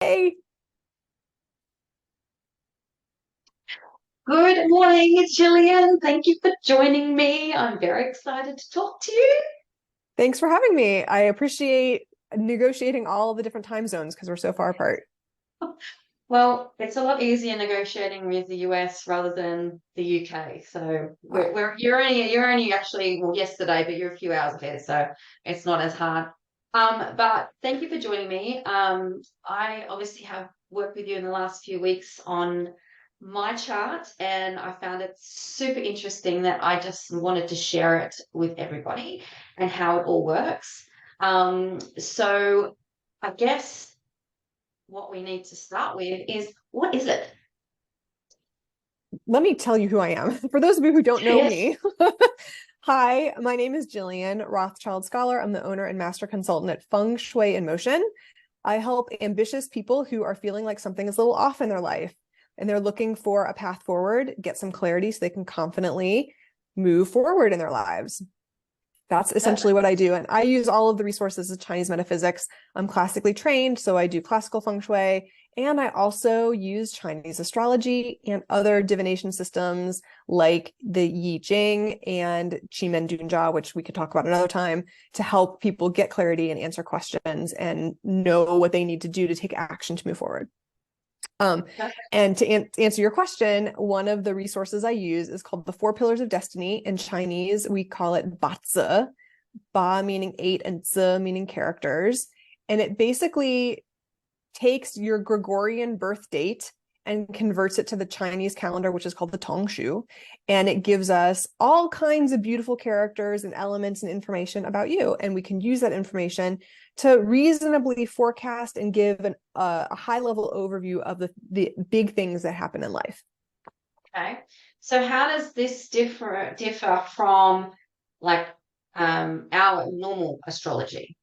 Hey, Good morning, it's Jillian. Thank you for joining me. I'm very excited to talk to you. thanks for having me. I appreciate negotiating all the different time zones because we're so far apart. Well, it's a lot easier negotiating with the US rather than the UK. So Uh, you're only actually well yesterday, but you're a few hours ahead, so it's not as hard. But thank you for joining me. I obviously have worked with you in the last few weeks on my chart, and I found it super interesting that I just wanted to share it with everybody and how it all works. So I guess what we need to start with is what is it? Let me tell you who I am. For those of you who don't know Yes. me, hi, my name is Jillian Rothschild Scholar. I'm the owner and master consultant at Feng Shui in Motion. I help ambitious people who are feeling like something is a little off in their life and they're looking for a path forward, get some clarity so they can confidently move forward in their lives. That's essentially what I do. And I use all of the resources of Chinese metaphysics. I'm classically trained, so I do classical feng shui. And I also use Chinese astrology and other divination systems like the Yi Jing and Qimen Dunjia, which we could talk about another time, to help people get clarity and answer questions and know what they need to do to take action to move forward. Um, and to answer your question, one of the resources I use is called the Four Pillars of Destiny. In Chinese, we call it BaZi, Ba meaning eight and Zi meaning characters. And it basically takes your Gregorian birth date and converts it to the Chinese calendar, which is called the Tongshu. And it gives us all kinds of beautiful characters and elements and information about you. And we can use that information to reasonably forecast and give a high level overview of the big things that happen in life. Okay. So how does this differ from like our normal astrology?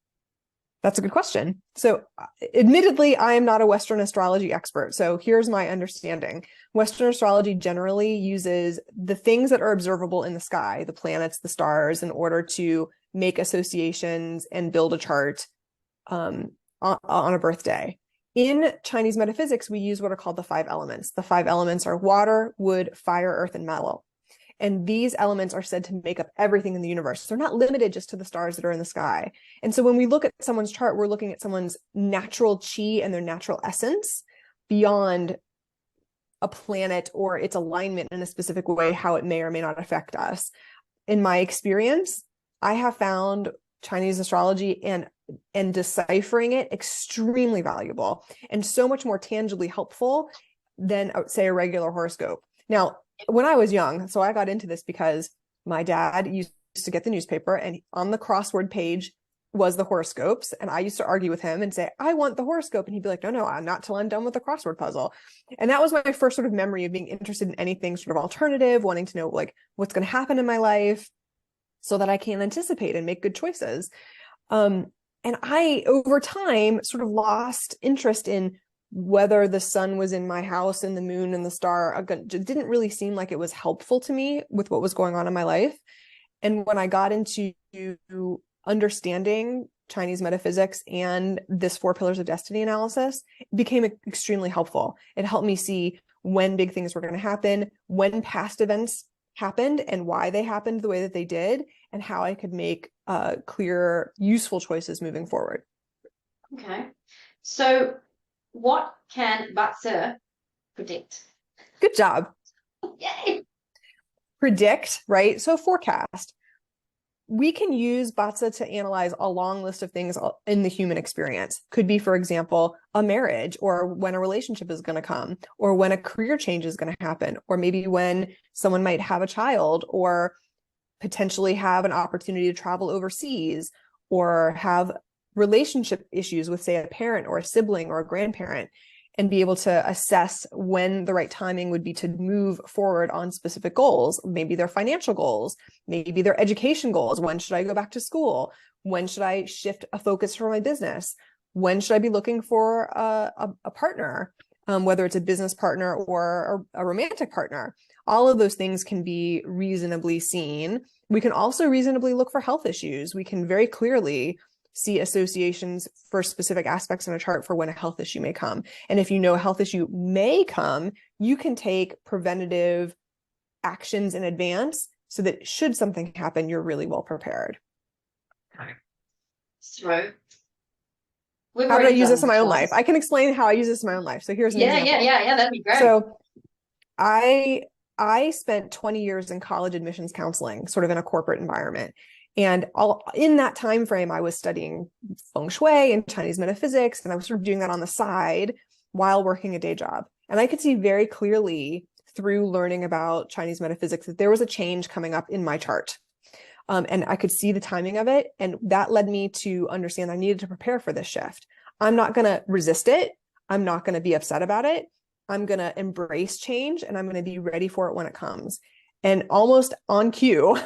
That's a good question. So, admittedly, I am not a Western astrology expert. So, here's my understanding. Western astrology generally uses the things that are observable in the sky, the planets, the stars, in order to make associations and build a chart on a birthday. In Chinese metaphysics, we use what are called the five elements. The five elements are water, wood, fire, earth, and metal. And these elements are said to make up everything in the universe. They're not limited just to the stars that are in the sky. And so when we look at someone's chart, we're looking at someone's natural chi and their natural essence beyond a planet or its alignment in a specific way, how it may or may not affect us. In my experience, I have found Chinese astrology and deciphering it extremely valuable and so much more tangibly helpful than, I would say, a regular horoscope. Now, when I was young, so I got into this because my dad used to get the newspaper, and on the crossword page was the horoscopes. And I used to argue with him and say, I want the horoscope. And he'd be like, no, not till I'm done with the crossword puzzle. And that was my first sort of memory of being interested in anything sort of alternative, wanting to know like what's going to happen in my life so that I can anticipate and make good choices. Um, and I, over time, sort of lost interest in whether the sun was in my house and the moon and the star. It didn't really seem like it was helpful to me with what was going on in my life. And when I got into understanding Chinese metaphysics and this four pillars of destiny analysis, it became extremely helpful. It helped me see when big things were going to happen, when past events happened and why they happened the way that they did, and how I could make clear, useful choices moving forward. Okay. So what can BaZi predict? Good job. Yay. Predict, right? So forecast. We can use BaZi to analyze a long list of things in the human experience. Could be, for example, a marriage, or when a relationship is going to come, or when a career change is going to happen, or maybe when someone might have a child, or potentially have an opportunity to travel overseas, or have relationship issues with, say, a parent or a sibling or a grandparent, and be able to assess when the right timing would be to move forward on specific goals. Maybe their financial goals, maybe their education goals. When should I go back to school? When should I shift a focus for my business? When should I be looking for a partner, whether it's a business partner or a romantic partner? All of those things can be reasonably seen. We can also reasonably look for health issues. We can very clearly see associations for specific aspects in a chart for when a health issue may come. And if you know a health issue may come, you can take preventative actions in advance so that should something happen, you're really well prepared. So how do I use this in my own life? I can explain how I use this in my own life. So here's an example. Yeah, that'd be great. So I spent 20 years in college admissions counseling, sort of in a corporate environment. And in that time frame, I was studying feng shui and Chinese metaphysics, and I was sort of doing that on the side while working a day job. And I could see very clearly through learning about Chinese metaphysics that there was a change coming up in my chart. And I could see the timing of it. And that led me to understand I needed to prepare for this shift. I'm not going to resist it. I'm not going to be upset about it. I'm going to embrace change, and I'm going to be ready for it when it comes. And almost on cue,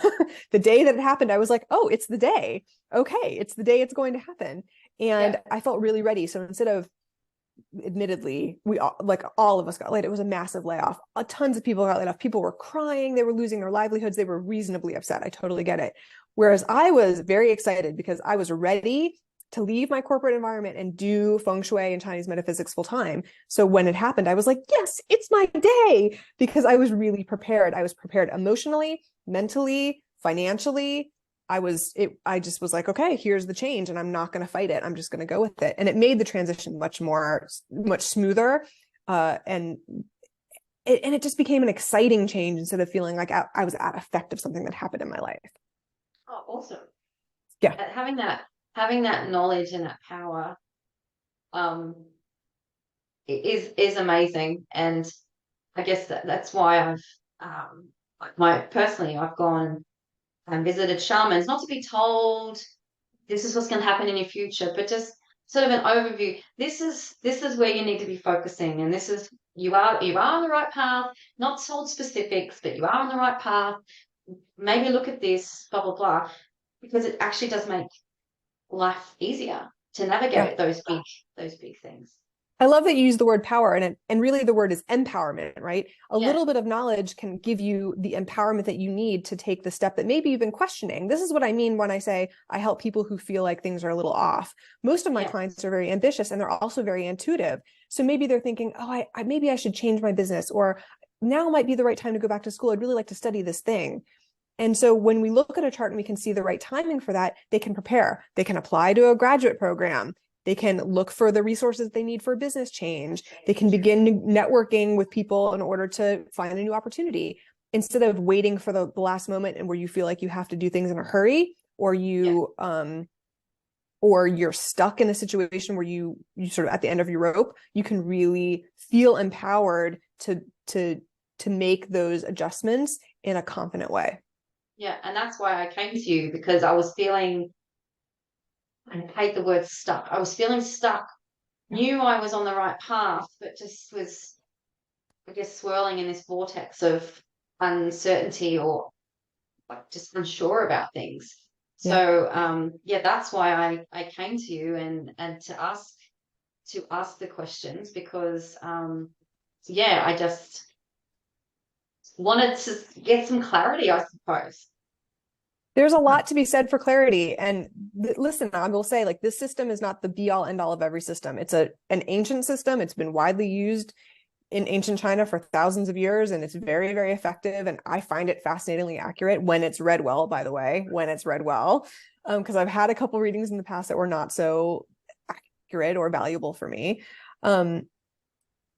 the day that it happened, I was like, oh, it's the day. Okay, it's the day it's going to happen. And I felt really ready. So instead of, admittedly, all of us got laid. It was a massive layoff. Tons of people got laid off. People were crying. They were losing their livelihoods. They were reasonably upset. I totally get it. Whereas I was very excited because I was ready to leave my corporate environment and do feng shui and Chinese metaphysics full time. So when it happened, I was like, yes, it's my day, because I was really prepared. I was prepared emotionally, mentally, financially. I just was like, okay, here's the change, and I'm not going to fight it. I'm just going to go with it. And it made the transition much smoother. And it just became an exciting change instead of feeling like I was at effect of something that happened in my life. Oh, awesome. Yeah. Having that knowledge and that power is amazing. And I guess that's why I've gone and visited shamans, not to be told this is what's going to happen in your future, but just sort of an overview. This is where you need to be focusing, and this is you are on the right path, not told specifics, but you are on the right path. Maybe look at this, blah blah blah, because it actually does make life easier to navigate those big things. I love that you use the word power, and really the word is empowerment, right? A little bit of knowledge can give you the empowerment that you need to take the step that maybe you've been questioning. This is what I mean when I say I help people who feel like things are a little off. Most of my clients are very ambitious, and they're also very intuitive. So maybe they're thinking, oh, maybe I should change my business, or now might be the right time to go back to school. I'd really like to study this thing. And so when we look at a chart and we can see the right timing for that, they can prepare. They can apply to a graduate program. They can look for the resources they need for business change. They can begin networking with people in order to find a new opportunity, instead of waiting for the last moment and where you feel like you have to do things in a hurry, or or you're stuck in a situation where you sort of at the end of your rope. You can really feel empowered to make those adjustments in a confident way. Yeah, and that's why I came to you, because I was feeling, I hate the word stuck. I was feeling stuck. Knew I was on the right path, but just was, I guess, swirling in this vortex of uncertainty, or like just unsure about things. So that's why I came to you and to ask the questions, because I just wanted to get some clarity, I suppose. There's a lot to be said for clarity. And listen, I will say, like, this system is not the be all end all of every system. It's an ancient system. It's been widely used in ancient China for thousands of years, and it's very, very effective. And I find it fascinatingly accurate when it's read well, by the way, because I've had a couple readings in the past that were not so accurate or valuable for me.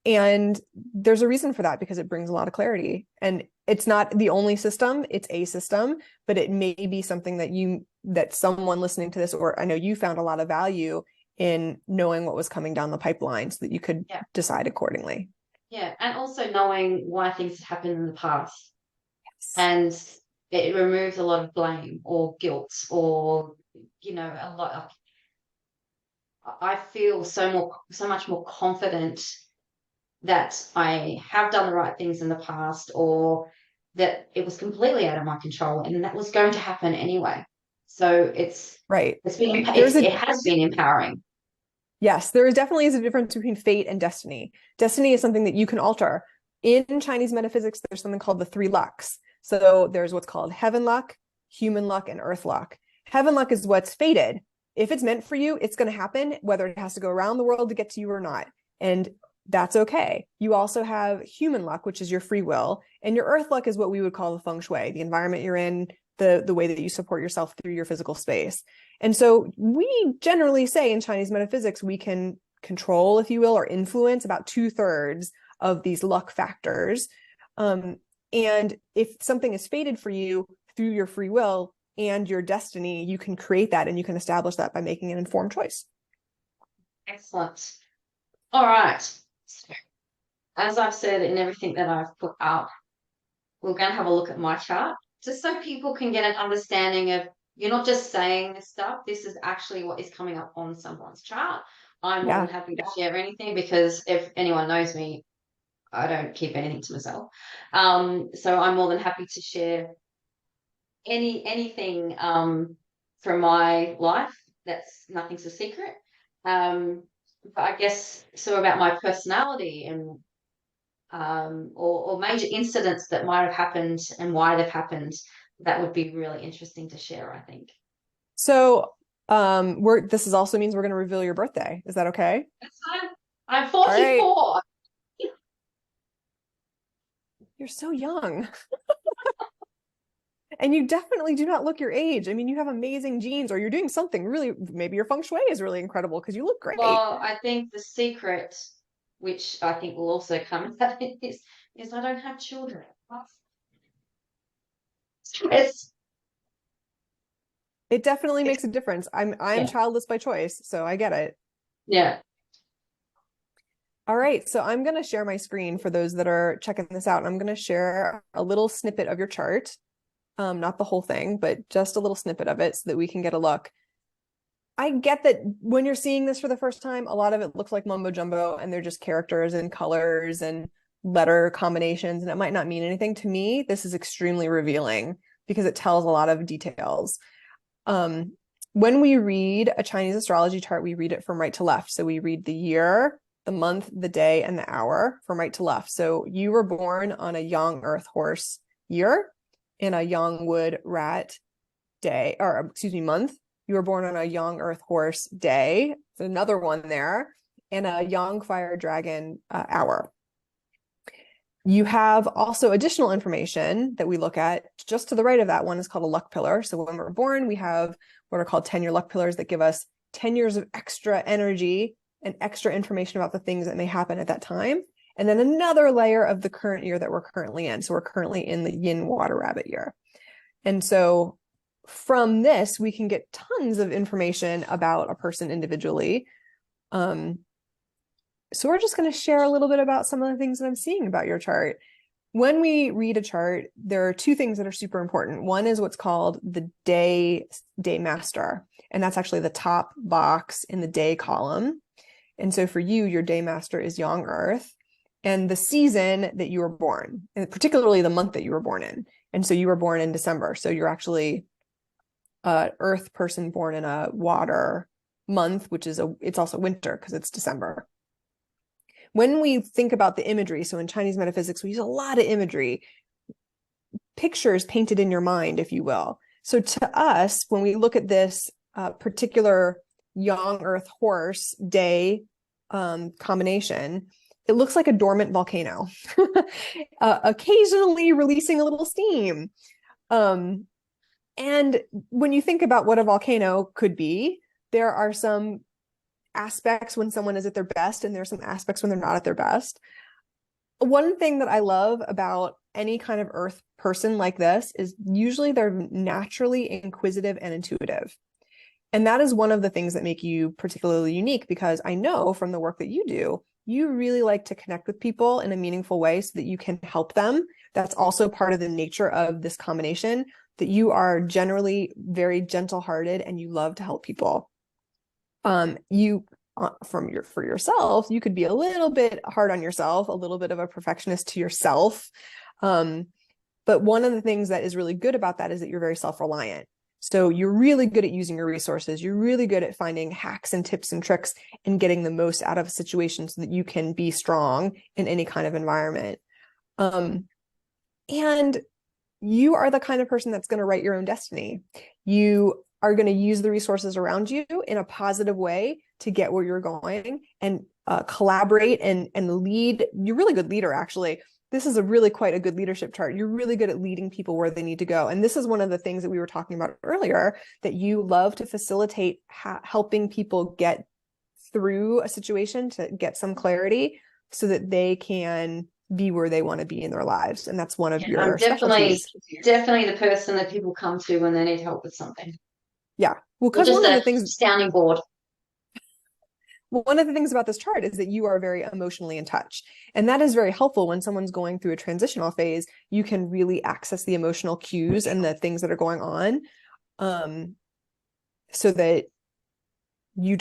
And there's a reason for that, because it brings a lot of clarity. And it's not the only system, it's a system, but it may be something that someone listening to this, or I know you found a lot of value in knowing what was coming down the pipeline so that you could decide accordingly. Yeah, and also knowing why things happened in the past. Yes. And it removes a lot of blame or guilt, or, a lot of, I feel so much more confident that I have done the right things in the past, or that it was completely out of my control and that was going to happen anyway. So it has been empowering. Yes, there definitely is a difference between fate and destiny. Destiny is something that you can alter. In Chinese metaphysics, there's something called the 3 lucks. So there's what's called heaven luck, human luck, and earth luck. Heaven luck is what's fated. if it's meant for you, it's going to happen, whether it has to go around the world to get to you or not. And that's okay. You also have human luck, which is your free will, and your earth luck is what we would call the feng shui, the environment you're in, the way that you support yourself through your physical space. And so we generally say in Chinese metaphysics, we can control, if you will, or influence about 2/3 of these luck factors. And if something is fated for you through your free will and your destiny, you can create that and you can establish that by making an informed choice. Excellent. All right. So, as I've said in everything that I've put up, we're going to have a look at my chart just so people can get an understanding of, you're not just saying this stuff, this is actually what is coming up on someone's chart. I'm more than happy to share anything, because if anyone knows me, I don't keep anything to myself. So I'm more than happy to share anything from my life. That's nothing's a secret. But I guess so about my personality and or major incidents that might have happened and why they've happened. That would be really interesting to share, I think. So this is also means we're going to reveal your birthday. Is that okay? That's fine. I'm 44. All right. You're so young. And you definitely do not look your age. I mean, you have amazing genes, or you're doing something really, maybe your feng shui is really incredible because you look great. Well, I think the secret, which I think will also come out, is I don't have children. It's, it definitely makes a difference. I'm childless by choice, so I get it. Yeah. All right, so I'm going to share my screen for those that are checking this out. I'm going to share a little snippet of your chart. Not the whole thing, but just a little snippet of it so that we can get a look. I get that when you're seeing this for the first time, a lot of it looks like mumbo jumbo and they're just characters and colors and letter combinations, and it might not mean anything to me. This is extremely revealing because it tells a lot of details. When we read a Chinese astrology chart, we read it from right to left. So we read the year, the month, the day, and the hour from right to left. So you were born on a Yang Earth Horse year in a Yang Wood Rat day, or excuse me, month. You were born on a Yang Earth Horse day. There's another one there, and a Yang Fire Dragon hour. You have also additional information that we look at. Just to the right of that one is called a luck pillar. So when we're born, we have what are called 10-year luck pillars that give us 10 years of extra energy and extra information about the things that may happen at that time. And then another layer of the current year that we're currently in. So we're currently in the Yin Water Rabbit year. And so from this, we can get tons of information about a person individually. So we're just going to share a little bit about some of the things that I'm seeing about your chart. When we read a chart, there are two things that are super important. One is what's called the day master, and that's actually the top box in the day column. And so for you, your day master is Yang Earth, and the season that you were born, and particularly the month that you were born in. And so you were born in December. So you're actually an Earth person born in a water month, which is it's also winter because it's December. When we think about the imagery, so in Chinese metaphysics, we use a lot of imagery, pictures painted in your mind, if you will. So to us, when we look at this particular Yang Earth Horse day combination, it looks like a dormant volcano, occasionally releasing a little steam. And when you think about what a volcano could be, there are some aspects when someone is at their best, and there's some aspects when they're not at their best. One thing that I love about any kind of earth person like this is usually they're naturally inquisitive and intuitive. And that is one of the things that make you particularly unique, because I know from the work that you do, you really like to connect with people in a meaningful way so that you can help them. That's also part of the nature of this combination, that you are generally very gentle-hearted and you love to help people. For yourself, you could be a little bit hard on yourself, a little bit of a perfectionist to yourself. But one of the things that is really good about that is that you're very self-reliant. So you're really good at using your resources. You're really good at finding hacks and tips and tricks and getting the most out of a situation so that you can be strong in any kind of environment. And you are the kind of person that's going to write your own destiny. You are going to use the resources around you in a positive way to get where you're going, and collaborate and lead. You're a really good leader, actually. This is quite a good leadership chart. You're really good at leading people where they need to go. And this is one of the things that we were talking about earlier, that you love to facilitate helping people get through a situation, to get some clarity so that they can be where they want to be in their lives. And that's one of your I'm specialties. definitely the person that people come to when they need help with something. Yeah. Well, Or because just a sounding board. one of the things about this chart is that you are very emotionally in touch. And that is very helpful when someone's going through a transitional phase. You can really access the emotional cues and the things that are going on, so that you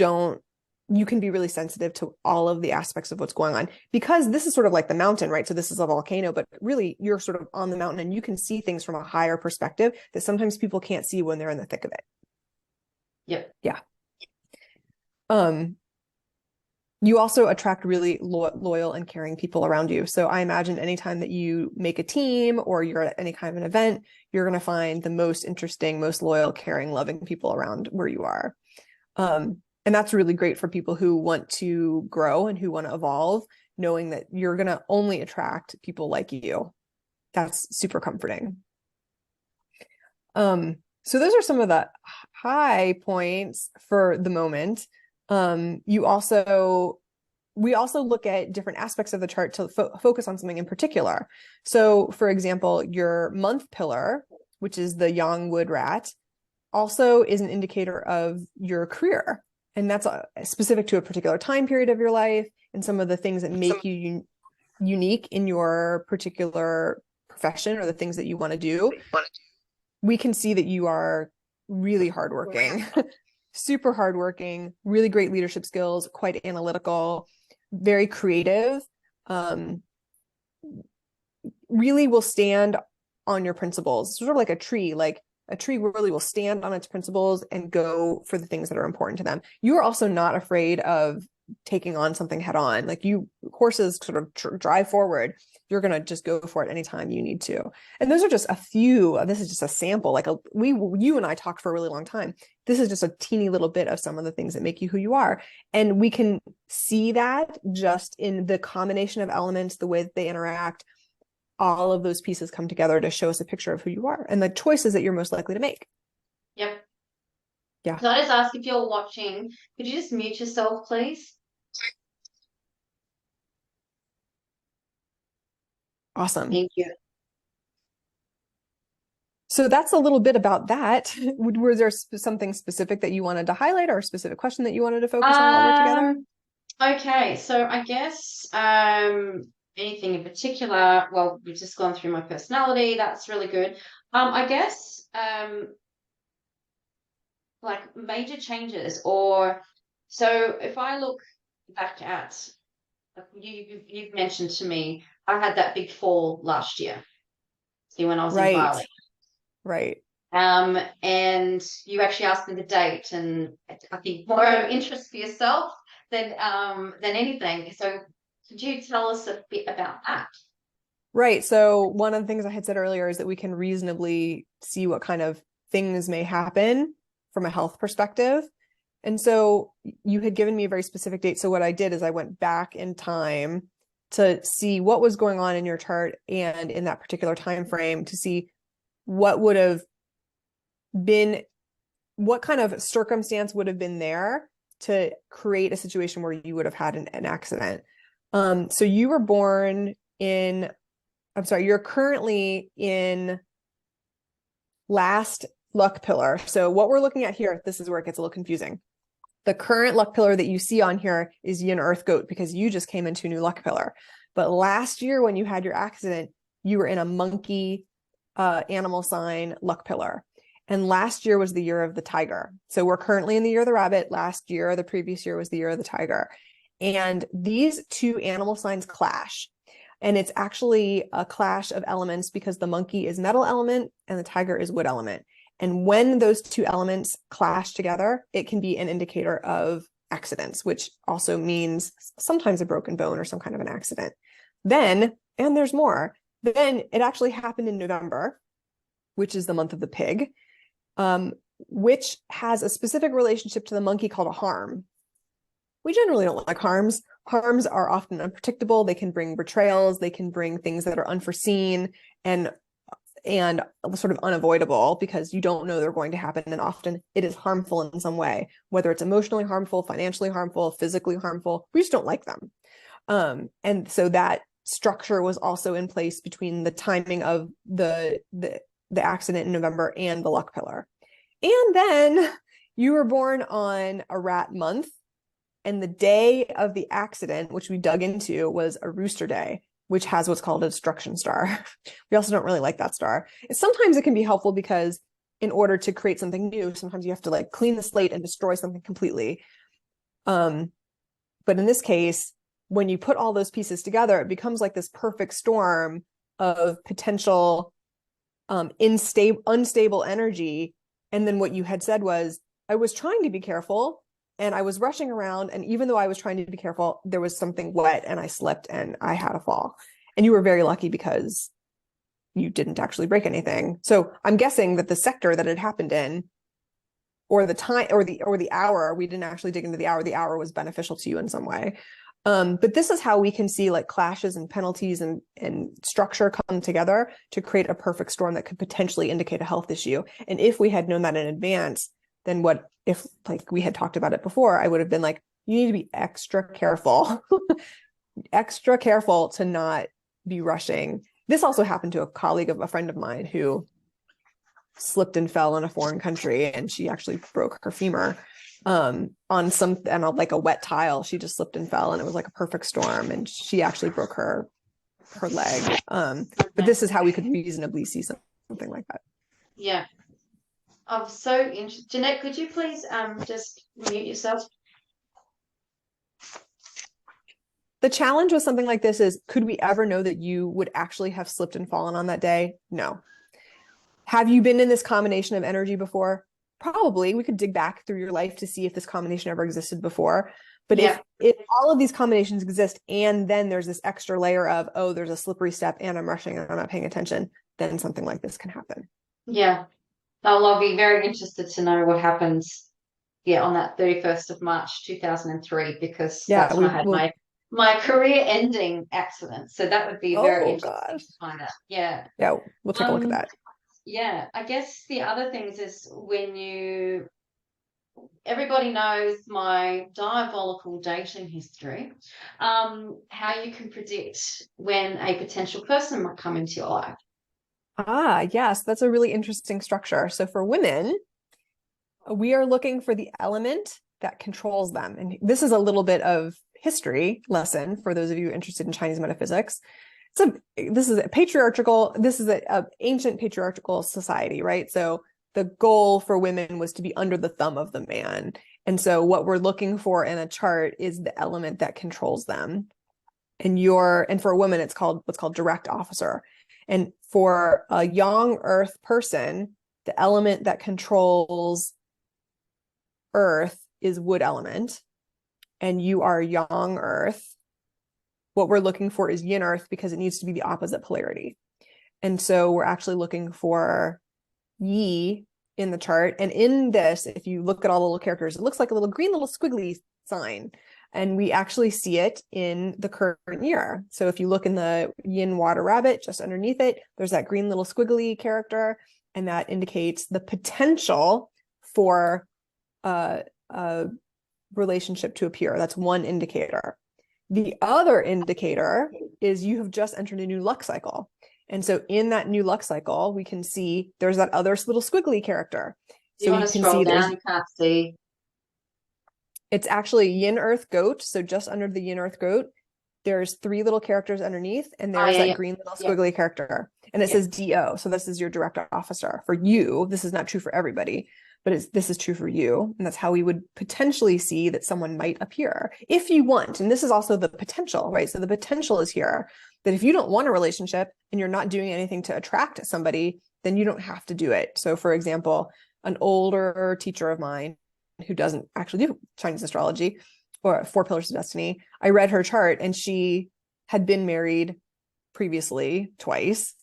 can be really sensitive to all of the aspects of what's going on, because this is sort of like the mountain, right? So this is a volcano, but really you're sort of on the mountain and you can see things from a higher perspective that sometimes people can't see when they're in the thick of it. Yep. Yeah. You also attract really loyal and caring people around you. So I imagine anytime that you make a team or you're at any kind of an event, you're going to find the most interesting, most loyal, caring, loving people around where you are. And that's really great for people who want to grow and who want to evolve, knowing that you're going to only attract people like you. That's super comforting. So those are some of the high points for the moment. We also look at different aspects of the chart to focus on something in particular. So for example, your month pillar, which is the yang wood rat, also is an indicator of your career. And that's specific to a particular time period of your life and some of the things that make you unique in your particular profession or the things that you want to do. We can see that you are really hardworking, super hardworking, really great leadership skills, quite analytical, very creative, really will stand on your principles, sort of like a tree. Like a tree really will stand on its principles and go for the things that are important to them. You are also not afraid of taking on something head on. Like horses sort of drive forward. You're going to just go for it anytime you need to. And those are just a few. This is just a sample. Like you and I talked for a really long time. This is just a teeny little bit of some of the things that make you who you are. And we can see that just in the combination of elements, the way that they interact. All of those pieces come together to show us a picture of who you are and the choices that you're most likely to make. Yep. Yeah. Can I just ask, if you're watching, could you just mute yourself, please? Awesome. Thank you. So that's a little bit about that. Was there something specific that you wanted to highlight, or a specific question that you wanted to focus on while we're together? Okay, so I guess anything in particular, well, we've just gone through my personality. That's really good. I guess like major changes, or so if I look back at you've mentioned to me, I had that big fall last year. See, when I was in Bali. Right. And you actually asked me the date, and I think more interest for yourself than anything. So could you tell us a bit about that? Right. So one of the things I had said earlier is that we can reasonably see what kind of things may happen from a health perspective. And so you had given me a very specific date. So what I did is I went back in time to see what was going on in your chart and in that particular time frame, to see what would have been, what kind of circumstance would have been there to create a situation where you would have had an accident. So you were born in, you're currently in last luck pillar. So what we're looking at here, this is where it gets a little confusing. The current luck pillar that you see on here is Yin Earth Goat, because you just came into a new luck pillar. But last year when you had your accident, you were in a monkey animal sign luck pillar. And last year was the year of the tiger. So we're currently in the year of the rabbit. Last year, the previous year, was the year of the tiger. And these two animal signs clash. And it's actually a clash of elements, because the monkey is metal element and the tiger is wood element. And when those two elements clash together, it can be an indicator of accidents, which also means sometimes a broken bone or some kind of an accident. Then, and there's more, then it actually happened in November, which is the month of the pig. which has a specific relationship to the monkey called a harm. We generally don't like harms. Harms are often unpredictable. They can bring betrayals. They can bring things that are unforeseen and sort of unavoidable because you don't know they're going to happen. And often it is harmful in some way, whether it's emotionally harmful, financially harmful, physically harmful. We just don't like them. And so that structure was also in place between the timing of the accident in November and the luck pillar. And then you were born on a rat month, and the day of the accident, which we dug into, was a rooster day, which has what's called a destruction star. We also don't really like that star. Sometimes it can be helpful because in order to create something new, sometimes you have to like clean the slate and destroy something completely. But in this case, when you put all those pieces together, it becomes like this perfect storm of potential unstable energy. And then what you had said was, I was trying to be careful and I was rushing around. And even though I was trying to be careful, there was something wet and I slipped and I had a fall. And you were very lucky because you didn't actually break anything. So I'm guessing that the sector that it happened in, or the time, or the hour, we didn't actually dig into the hour was beneficial to you in some way. But this is how we can see like clashes and penalties and structure come together to create a perfect storm that could potentially indicate a health issue. And if we had known that in advance, then what if, like we had talked about it before, I would have been like, you need to be extra careful, extra careful to not be rushing. This also happened to a colleague of a friend of mine who slipped and fell in a foreign country, and she actually broke her femur on like a wet tile. She just slipped and fell, and it was like a perfect storm, and she actually broke her leg. But this is how we could reasonably see something like that. Yeah. I'm so interested. Jeanette, could you please just mute yourself? The challenge with something like this is, could we ever know that you would actually have slipped and fallen on that day? No. Have you been in this combination of energy before? Probably. We could dig back through your life to see if this combination ever existed before. But if all of these combinations exist, and then there's this extra layer of, oh, there's a slippery step and I'm rushing and I'm not paying attention, then something like this can happen. Yeah. I'll be very interested to know what happens, on that 31st of March 2003, because that's when I had my career-ending accident. So that would be very interesting to find out. Yeah. Yeah, we'll take a look at that. Yeah, I guess the other things is everybody knows my diabolical dating history, how you can predict when a potential person might come into your life. Yes, that's a really interesting structure. So for women, we are looking for the element that controls them. And this is a little bit of history lesson for those of you interested in Chinese metaphysics. This is an ancient patriarchal society, right? So the goal for women was to be under the thumb of the man. And so what we're looking for in a chart is the element that controls them. And for a woman, it's called what's called direct officer. And for a young earth person, the element that controls earth is wood element. And you are young earth. What we're looking for is yin earth because it needs to be the opposite polarity. And so we're actually looking for yi in the chart. And in this, if you look at all the little characters, it looks like a little green little squiggly sign. And we actually see it in the current year. So if you look in the yin water rabbit, just underneath it, there's that green little squiggly character. And that indicates the potential for a relationship to appear. That's one indicator. The other indicator is you have just entered a new luck cycle. And so in that new luck cycle, we can see there's that other little squiggly character. So you can scroll down, you can't see. It's actually yin earth goat. So just under the yin earth goat, there's 3 little characters underneath, and there's that green little squiggly character. And it says DO. So this is your direct officer. For you, this is not true for everybody, but this is true for you. And that's how we would potentially see that someone might appear if you want. And this is also the potential, right? So the potential is here that if you don't want a relationship and you're not doing anything to attract somebody, then you don't have to do it. So for example, an older teacher of mine who doesn't actually do Chinese astrology or 4 pillars of destiny, I read her chart and she had been married previously twice.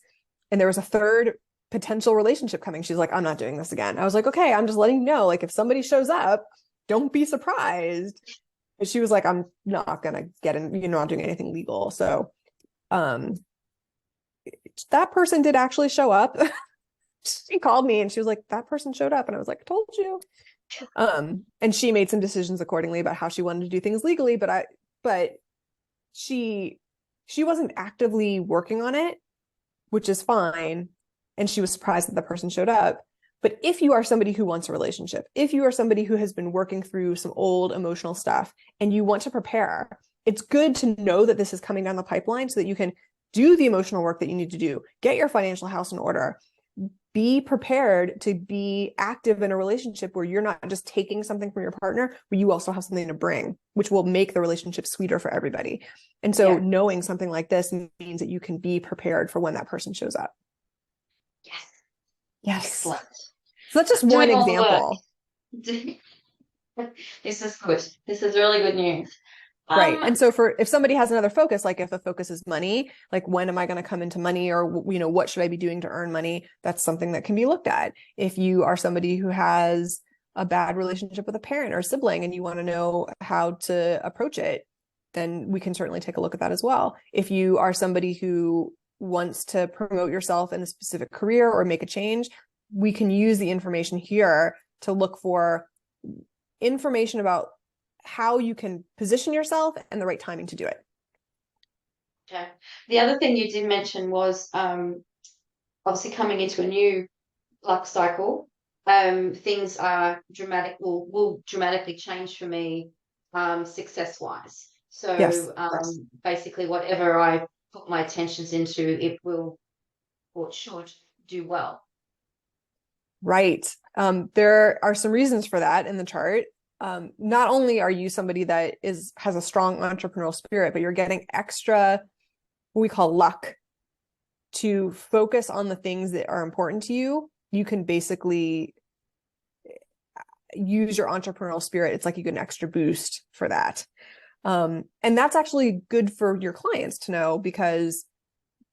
And there was a third potential relationship coming. She's like, I'm not doing this again. I was like, okay, I'm just letting you know, like if somebody shows up, don't be surprised. And she was like, I'm not gonna get in, you're not doing anything legal. So that person did actually show up. She called me and she was like, that person showed up. And I was like, I told you. And she made some decisions accordingly about how she wanted to do things legally, but she wasn't actively working on it, which is fine. And she was surprised that the person showed up. But if you are somebody who wants a relationship, if you are somebody who has been working through some old emotional stuff and you want to prepare, it's good to know that this is coming down the pipeline so that you can do the emotional work that you need to do, get your financial house in order, be prepared to be active in a relationship where you're not just taking something from your partner, but you also have something to bring, which will make the relationship sweeter for everybody. And so knowing something like this means that you can be prepared for when that person shows up. Yes. Yes. Excellent. So that's just one example. This is good. This is really good news. Right. And so if somebody has another focus, like if the focus is money, like when am I going to come into money, or, what should I be doing to earn money? That's something that can be looked at. If you are somebody who has a bad relationship with a parent or sibling and you want to know how to approach it, then we can certainly take a look at that as well. If you are somebody who wants to promote yourself in a specific career or make a change, we can use the information here to look for information about how you can position yourself and the right timing to do it. Okay. The other thing you did mention was obviously coming into a new luck cycle. Things are will dramatically change for me success wise. So yes. Basically whatever I put my attentions into, it will or should do well. Right. There are some reasons for that in the chart. Not only are you somebody that has a strong entrepreneurial spirit, but you're getting extra, what we call luck, to focus on the things that are important to you. You can basically use your entrepreneurial spirit. It's like you get an extra boost for that. And that's actually good for your clients to know, because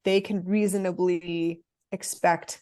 they can reasonably expect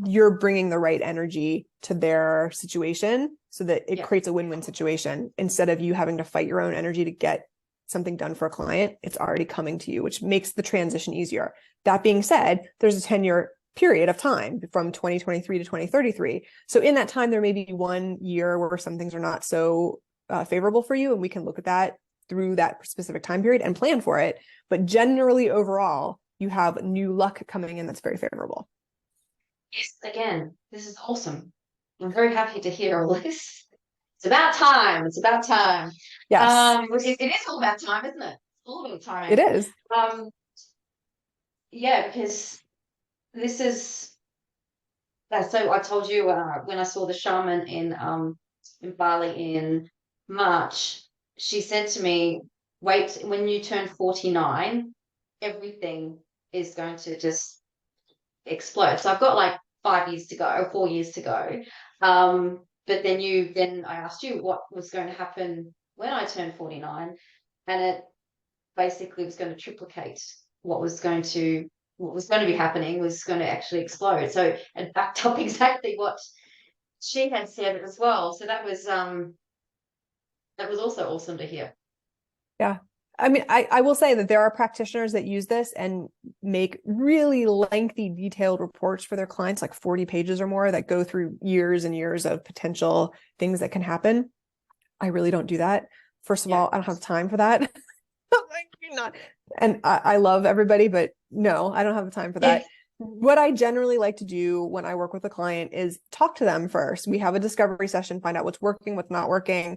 you're bringing the right energy to their situation so that it creates a win-win situation. Instead of you having to fight your own energy to get something done for a client, it's already coming to you, which makes the transition easier. That being said, there's a 10-year period of time from 2023 to 2033. So in that time, there may be 1 year where some things are not so favorable for you, and we can look at that through that specific time period and plan for it. But generally, overall, you have new luck coming in that's very favorable. Yes, again, this is awesome. I'm very happy to hear all this. It's about time. It's about time. Yes. It is all about time, isn't it? It's all about time. It is. Because this is. So I told you when I saw the shaman in Bali in March, she said to me, "Wait, when you turn 49, everything is going to just explode." So I've got like 5 years to go, 4 years to go. But then I asked you what was going to happen when I turned 49, and it basically was going to triplicate what was going to be happening, was going to actually explode. So it backed up exactly what she had said as well. So that was also awesome to hear. Yeah. I mean, I will say that there are practitioners that use this and make really lengthy, detailed reports for their clients, like 40 pages or more, that go through years and years of potential things that can happen. I really don't do that. First of all, I don't have time for that. And I love everybody, but no, I don't have the time for that. What I generally like to do when I work with a client is talk to them first. We have a discovery session, find out what's working, what's not working.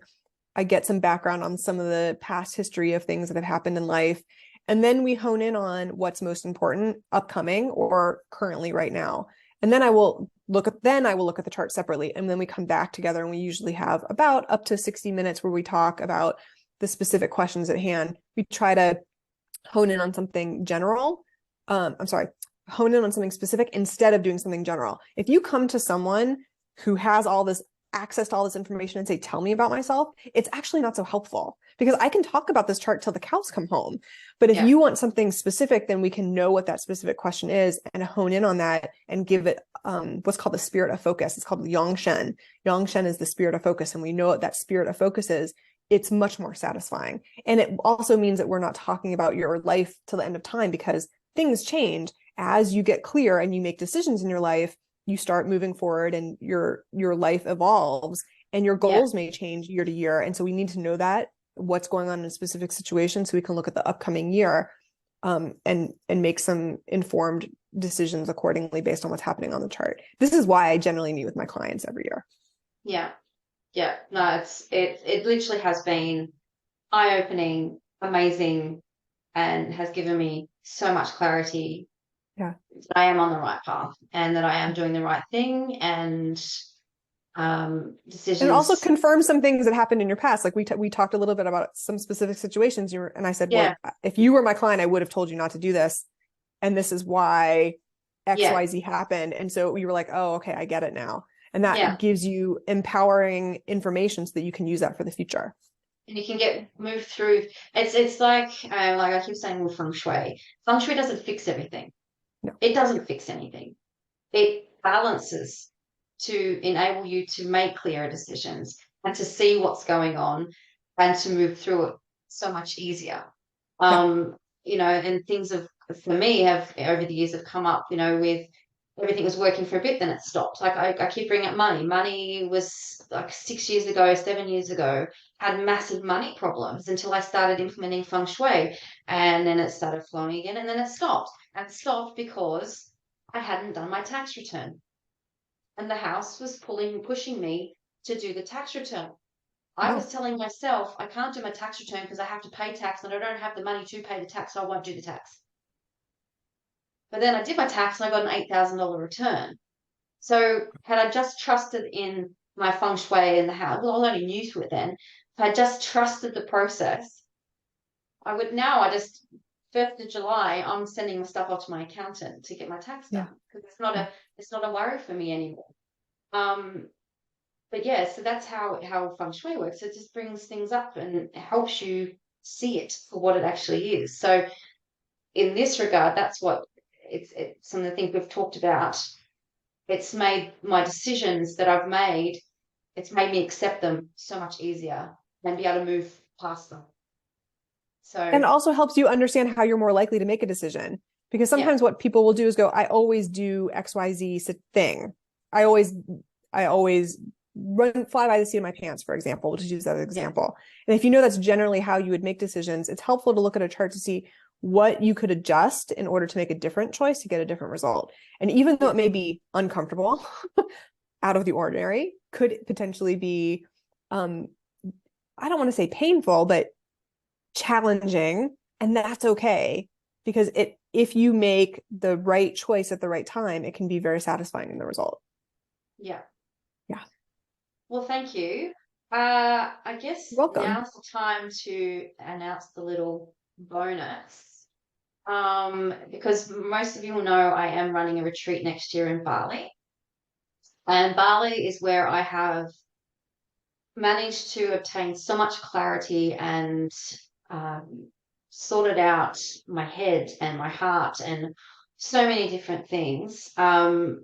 I get some background on some of the past history of things that have happened in life. And then we hone in on what's most important, upcoming or currently right now. And then I will look at the chart separately. And then we come back together, and we usually have about up to 60 minutes where we talk about the specific questions at hand. We try to hone in on something general. Hone in on something specific instead of doing something general. If you come to someone who has all this access to all this information and say, tell me about myself, it's actually not so helpful, because I can talk about this chart till the cows come home. But if you want something specific, then we can know what that specific question is and hone in on that and give it what's called the spirit of focus. It's called Yang Shen. Yang Shen is the spirit of focus. And we know what that spirit of focus is. It's much more satisfying. And it also means that we're not talking about your life till the end of time, because things change as you get clear and you make decisions in your life. You start moving forward and your life evolves and your goals may change year to year. And so we need to know that what's going on in a specific situation so we can look at the upcoming year and make some informed decisions accordingly based on what's happening on the chart. This is why I generally meet with my clients every year. Yeah. No, it literally has been eye-opening, amazing, and has given me so much clarity. Yeah. That I am on the right path and that I am doing the right thing, and decisions. And it also confirms some things that happened in your past. Like we talked a little bit about some specific situations and I said, well, if you were my client, I would have told you not to do this. And this is why XYZ happened. And so you were like, oh, okay, I get it now. And that gives you empowering information so that you can use that for the future. And you can move through. It's like I keep saying with feng shui. Feng shui doesn't fix everything. No. It doesn't fix anything. It balances to enable you to make clearer decisions and to see what's going on and to move through it so much easier. And things for me have over the years have come up, with everything was working for a bit, then it stopped. Like I keep bringing up money. Money was like 6 years ago, 7 years ago, had massive money problems until I started implementing feng shui, and then it started flowing again, and then it stopped. And it stopped because I hadn't done my tax return. And the house was pushing me to do the tax return. I was telling myself, I can't do my tax return because I have to pay tax and I don't have the money to pay the tax, so I won't do the tax. But then I did my tax and I got an $8,000 return. So had I just trusted in my feng shui in the house, well, I was only new to it then. If I just trusted the process, I would now, 1st of July, I'm sending my stuff off to my accountant to get my tax done because it's not a worry for me anymore. But so that's how feng shui works. It just brings things up and helps you see it for what it actually is. So in this regard, that's what it's some of the things we've talked about. It's made my decisions that I've made, it's made me accept them so much easier and be able to move past them. And it also helps you understand how you're more likely to make a decision, because sometimes what people will do is go, I always do XYZ thing. I always fly by the seat of my pants, for example. We'll just use that as an example. And if you know that's generally how you would make decisions, it's helpful to look at a chart to see what you could adjust in order to make a different choice to get a different result. And even though it may be uncomfortable, out of the ordinary, could potentially be, I don't want to say painful, but challenging. And that's okay, because if you make the right choice at the right time, it can be very satisfying in the result. Yeah. Well, thank you. I guess welcome. Now's the time to announce the little bonus. Because most of you will know I am running a retreat next year in Bali. And Bali is where I have managed to obtain so much clarity and sorted out my head and my heart and so many different things. And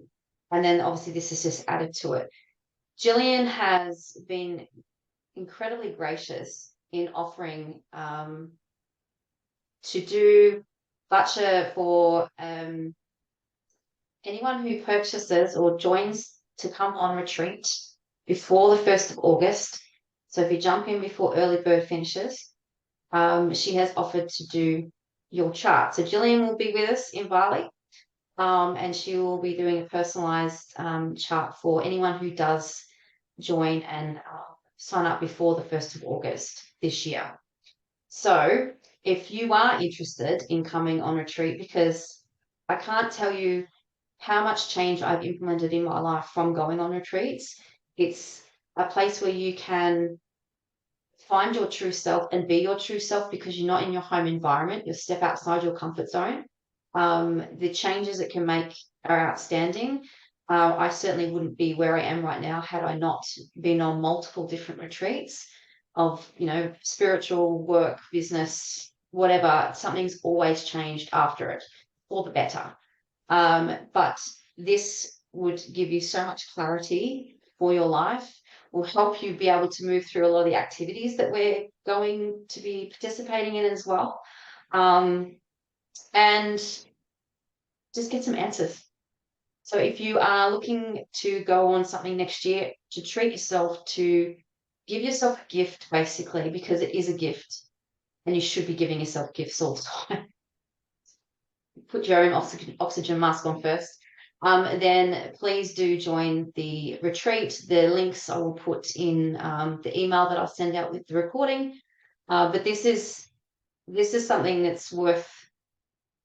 then obviously this is just added to it. Jillian has been incredibly gracious in offering to do voucher for anyone who purchases or joins to come on retreat before the 1st of August. So if you jump in before early bird finishes, she has offered to do your chart. So Jillian will be with us in Bali, and she will be doing a personalized chart for anyone who does join and sign up before the 1st of August this year. So if you are interested in coming on retreat, because I can't tell you how much change I've implemented in my life from going on retreats. It's a place where you can find your true self and be your true self because you're not in your home environment. You step outside your comfort zone. The changes it can make are outstanding. I certainly wouldn't be where I am right now had I not been on multiple different retreats of, spiritual work, business, whatever. Something's always changed after it for the better. But this would give you so much clarity for your life, will help you be able to move through a lot of the activities that we're going to be participating in as well. And just get some answers. So if you are looking to go on something next year, to treat yourself, to give yourself a gift, basically, because it is a gift and you should be giving yourself gifts all the time. Put your own oxygen mask on first. Then please do join the retreat. The links I will put in the email that I'll send out with the recording. But this is something that's worth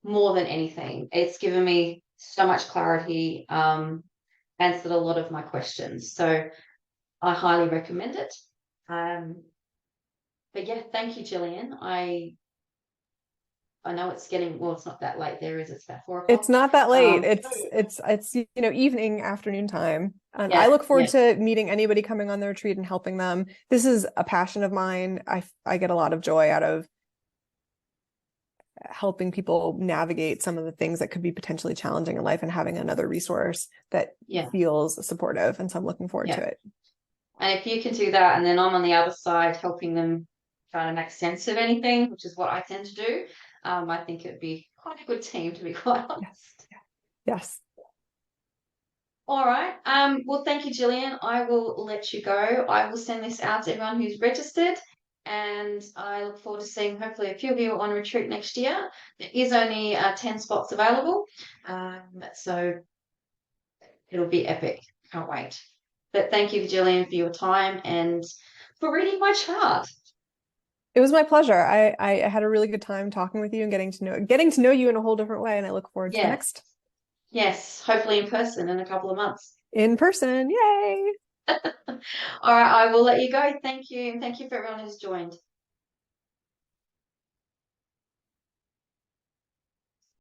more than anything. It's given me so much clarity, answered a lot of my questions. So I highly recommend it. But yeah, thank you, Jillian. I know it's getting, well, it's not that late there, is it? It's about 4 It's o'clock. not that late. It's evening, afternoon time. And I Yeah, look forward yeah, to meeting anybody coming on the retreat and helping them. This is a passion of mine. I get a lot of joy out of helping people navigate some of the things that could be potentially challenging in life and having another resource that yeah, feels supportive. And so I'm looking forward yeah. to it. And if you can do that, and then I'm on the other side helping them trying to make sense of anything, which is what I tend to do, I think it'd be quite a good team, to be quite Yes. honest. Yes. All right. Well, thank you, Jillian. I will let you go. I will send this out to everyone who's registered, and I look forward to seeing hopefully a few of you on retreat next year. There is only 10 spots available, so it'll be epic. Can't wait. But thank you, Jillian, for your time and for reading my chart. It was my pleasure. I had a really good time talking with you and getting to know you in a whole different way. And I look forward to the Yeah. next Yes. Hopefully in person in a couple of months. in person. Yay. All right. I will let you go. Thank you. And thank you for everyone who's joined.